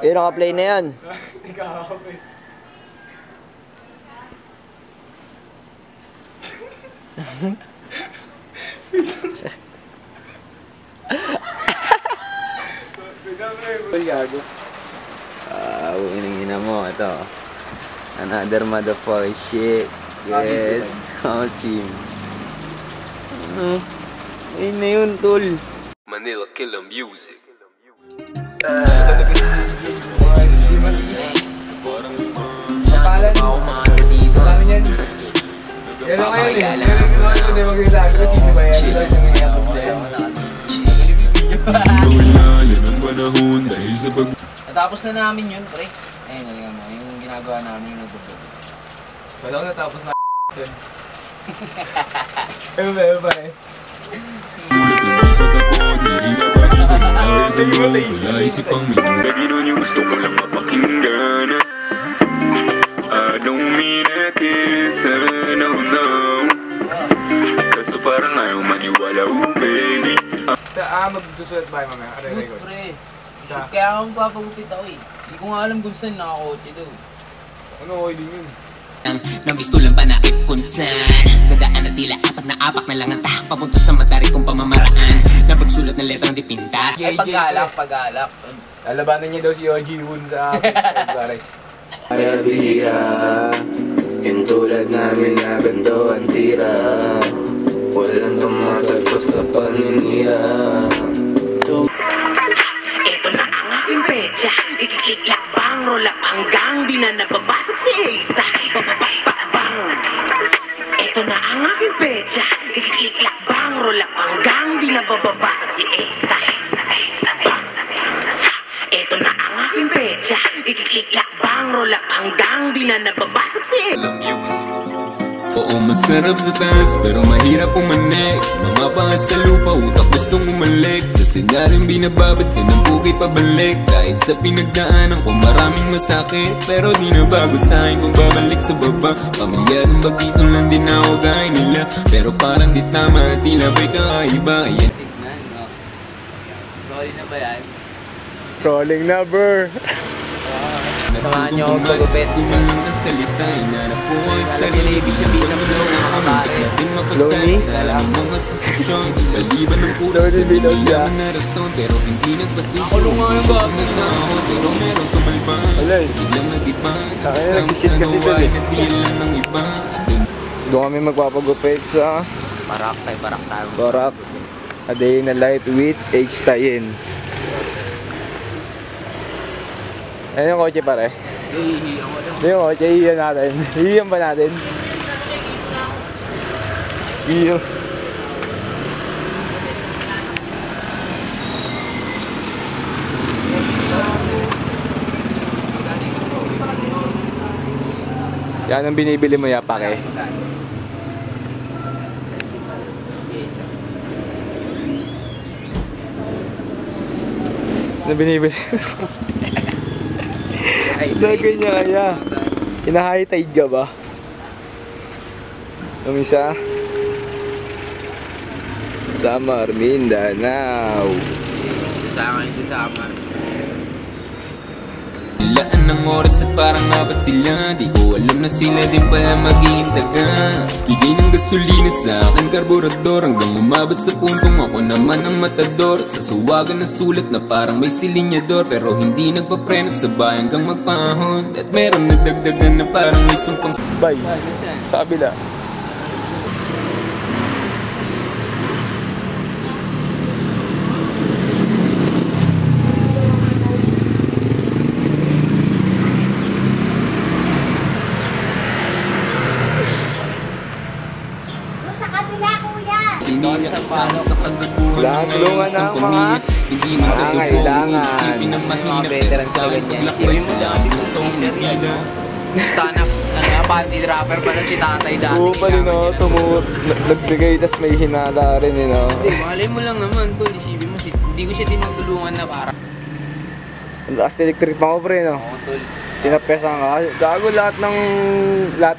Yun, naka-play na yan. Inang-ina mo, ito. Another motherfucking shit. Yes, awesome. Ayun na yun, tol. Manila Killer Music. Natapos na namin yun, pre. Ayun, yung ginagawa namin yung nagbubuo. Wala ko natapos na dun. Ayun ba eh. Wala isip ang lagi nun yung gusto ko lang mapakinggan. I don't mean it is no no. Kaso parang ayaw maniwala, oh baby. Magsusulat ba yung mamaya? Shoot, pre. Kaya ako magpapagupit ako eh. Hindi ko nga alam kung saan nakakotse daw. Ano oil din yun? Namistulan pa na kung saan dadaan na tila apat na apak na lang ang tahak papunta sa matari kong pamamaraan na pagsulat ng letrang di pintas. Ay, pag-alak. Lalabanan niya daw si OG Woon sa akin. Kaya bihira, yung tulad namin na ganito ang tira. Walang tumatagpos na paninira. Ito na ang aking petsa, ikiklik lakbang, roll up hanggang di na nababasag si Exta. Bababababang. Ito na ang aking petsa, ikiklik lakbang, roll up hanggang di na bababasag si Exta. Ito na ang aking petsa, ikiklik lakbang, roll up hanggang di na nababasag si Exta. Oo, masarap sa taas, pero mahirap umanik. Mga paa sa lupa, utak gustong umalik. Sa senyaryong binababad ka ng bukay pabalik. Kahit sa pinagdaanan ko maraming masakit, pero di na bago sa'kin kung babalik sa baba. Pamilyadong bagito lang din ako gaya nila, pero parang di tama at tila ba'y kakaiba. Tignan, no? Rolling na ba yan? Rolling na, bro. Samahan niyo ako magpagupit. Ibig sabihin ng flow ng mga pare. Lonely? Nakulong nga yung bago. Wala eh. Kaya nag-shit kasi dun eh. Doon kami magpapagupit sa Barak tayo. Barak. A day in a life with H-Tayin. Ayun yung kotse pare. Yung kotse, iiyan natin. Iiyan ba natin? Iiyan. Yan ang binibili mo ya pake. Ano binibili? Dagay niya kaya. Ina-high tide ka ba? Yung isa Samar, Mindanao. Tama yung sa Samar. Ilaan ng oras at parang apat sila. Di ko alam na sila din pala maghihintaga. Bigay ng gasolina sa aking karburador, hanggang umabot sa puntong ako naman ang matador. Sa suwagan na sulat na parang may silinyador, pero hindi nagpapreno't sabay hanggang magpahon. At meron nagdagdagan na parang may sumpang Bye. Sa kabila. Siniyakasama sa kagabuhan ng ngayon isang pamilya. Hindi man kagabuhan isipin na mahina, pero sa'kin paglakbay sa lang gustong umida. Stand up, bandi rapper pala si tatay dati. Oo pala no, nagbigay tas may hinala rin eh no. Hindi, malay mo lang naman tol, isipin mo, hindi ko siya tinutulungan na para. Last electric pa ko pre no. Oo tol. Tinapesan ka. Gago lahat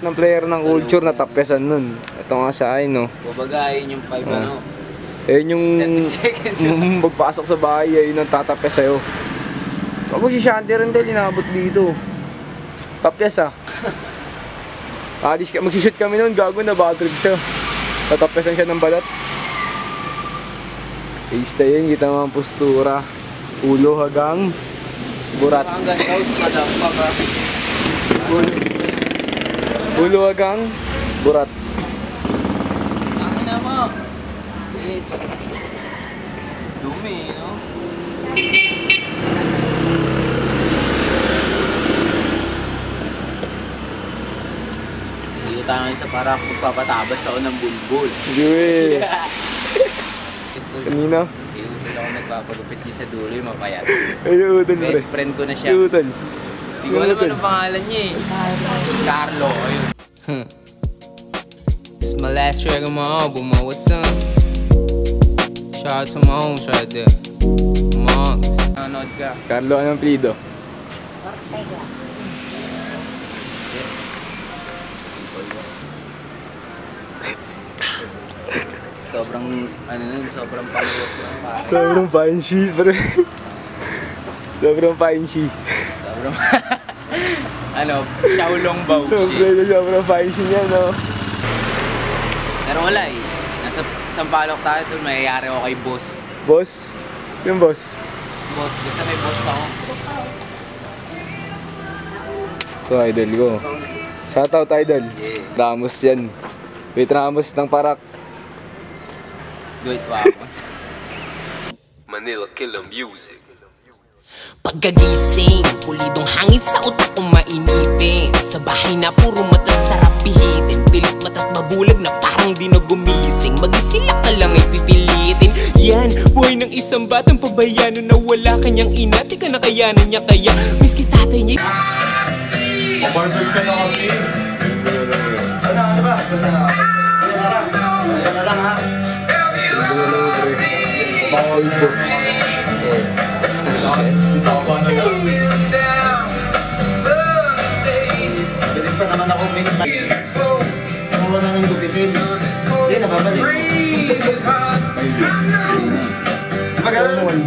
ng player ng culture na tapesan nun. Ito nga sa akin no. Babagayin yung 5 ano. Ayun yung 30 seconds. magpasok sa bahay, ayun ang tatapes sa'yo. Ako si Shanti rin dahil inabot dito. Top yes ah. Magsishoot kami noon, gago na bad trip siya. Tatapesan siya ng balat. Ista yun, kita mga postura. Ulo hanggang burat. Hanggang house, madampaka. Ulo hanggang burat. Tangin na mo. Dumi, no? Dito tayo sa para magpapatabas ako ng bulbul. Sige. Kanina? Yung ako nagpapagupit di sa dulo yung mapayat. Ay, utol pre. Best friend ko na siya. Utol. Hindi ko alam anong pangalan niya eh. Carlo, ayun. It's my last track on my album, man. What's up? Shout out to my homies right there. Monks. Nanonood ka. Carlo, anong plido? Sobrang, ano nun, sobrang pangit ng pare. Sobrang panshi, pre. Sobrang panshi. Sobrang, ano, Shaolong Bauchi. Sobrang panshi niya, no? Pero wala eh. Nasa Sampaloc tayo ito, mayayari ako kay boss. Boss? Sino boss? Boss, basta may boss ako. Ito, idol ko. Shoutout, idol. Yeah. Ramos yan. Wait, Ramos ng Parak. Wait, Ramos. Manila Killer Music. Pagkagising, pulidong hangin sa utak kong mainipin. Sa bahay na puro mata sarap pihitin. Pilit mata't mabulag na parang di na gumising. Mag-isila ka lang ay pipilitin. Yan, buhay ng isang batang pabayano na wala kanyang ina. Tika na kayanan niya kaya miski tatay niya. Barbers ka na kasi. Ano ba? Ano lang ha? Bawal po. Bilis pa naman ako minimum. Kung wala nang gupitin. Hindi, nababalik.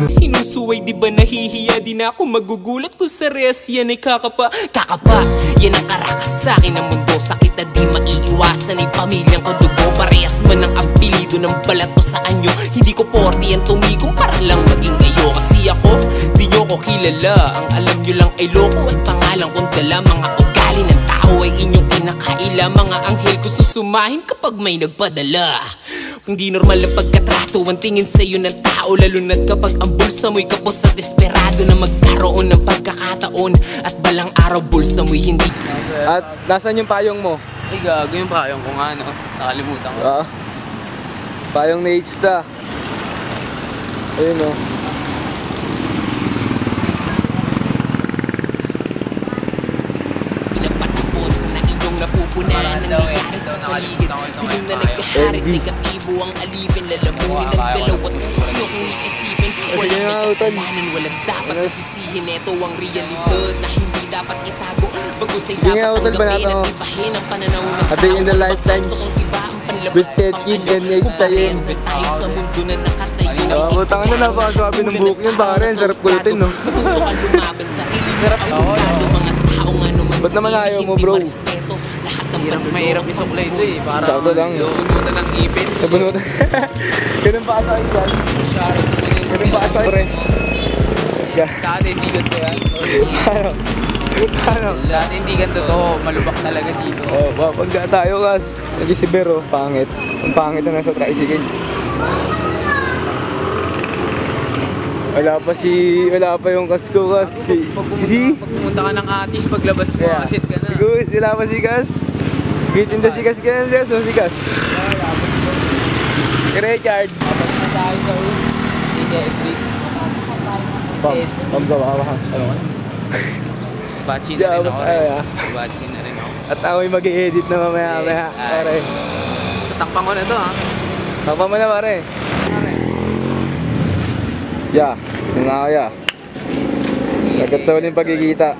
Sinusuway di ba nahihiya din ako. Magugulat kung sa reyes yan ay kakapa. Kakapa, yan ang karakas sa akin ng mundo. Sakit na di maiiwasan ay pamilyang kadugo. Parehas man ang apelido ng balat mo sa anyo. Hindi ko porti yan tumigong para lang maging kayo. Kasi ako, di nyo ko kilala. Ang alam nyo lang ay loko at pangalan kong dala. Mga ugali ng tao ay inyong inakaila. Mga anghel ko susumahin kapag may nagpadala. Hindi normal ang pagkatrato ang tingin sa'yo ng tao. Lalo na't kapag ang bulsa mo'y kapos at desperado na magkaroon ng pagkakataon. At balang araw bulsa mo'y hindi. At nasaan yung payong mo? Ay, gago yung payong ko nga, no? Nakalimutan ko. Payong na H-ta. Ayun, no? Pinapatapon sa na inyong napupunan. Nangyayari sa paligid. Dilim na nagkaharit, negatibo ang alipin. Lalamunin ng galaw at ulo kung iisipin. Walang may kasalanan, walang dapat nasisihin. Ito ang realidad na hindi dapat itago. Bagusay dapat tanggapin at ibahin ang pananaw ng tao. A Day in the Lifetime. Twisted Kid and H-ta yun. Tayo sa mundo na nakatayo. Butang na napakaswabe ng buhok niya, pare. Sarap kulitin, no? Matuto ka lumaban sa sarili. Sarap mga tao nga naman. Ba't naman ayaw mo, bro? Mahirap isuklay ito eh. Parang Sakto lang. bunutan ng ipin. Nabunutan. Ganun pa asa yung dyan? Ganun pa asa yung Dati hindi ganito yan. Ano? Dati hindi ganito to. Malubak talaga dito. Oh, pagka tayo kas, nag-isiber oh, pangit. Ang pangit na nasa tricycle. Wala pa yung kasko kas. Pag pumunta ka ng Atis, paglabas mo, asit ka na. Good, wala pa si Kas. Gitinda si Kas ka na siya, so si Kas. Si Richard. Kapag na tayo sa TKSB. Pam gawa ka. Bachi na rin ako rin. Bachi na rin ako. At ako'y mag-i-edit na mamaya. Yes, Pare. Tatakpan ko na to ha. Takpa mo na pare. Yeah, nga kaya. Sagat sa uling pagkikita.